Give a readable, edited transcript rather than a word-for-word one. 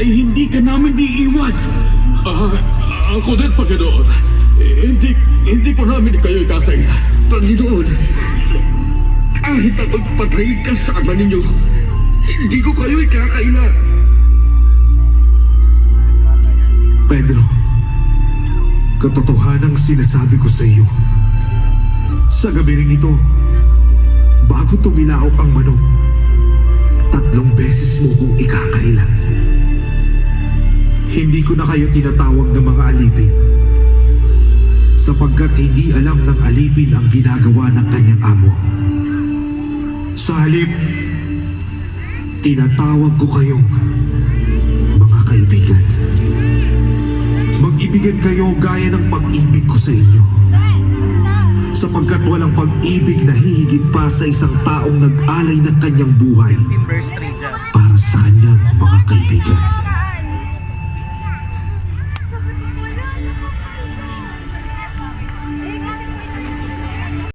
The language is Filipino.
ay hindi ka namin iiwan. Ako din, Panginoon. Hindi po namin kayo ikakaila. Panginoon, kahit na magpatay kasama ninyo, hindi ko kayo ikakaila. Pedro, katotohanang sinasabi ko sa iyo. Sa gabi rin ito, bago tumilaok ang manok, 3 beses mo kong ikakaila. Hindi ko na kayo tinatawag ng mga alipin, sapagkat hindi alam ng alipin ang ginagawa ng kanyang amo. Sa halip, tinatawag ko kayong mga kaibigan. Mag-ibigan kayo gaya ng pag-ibig ko sa inyo. Sapagkat walang pag-ibig na hihigit pa sa isang taong nag-alay ng kanyang buhay Verse 3.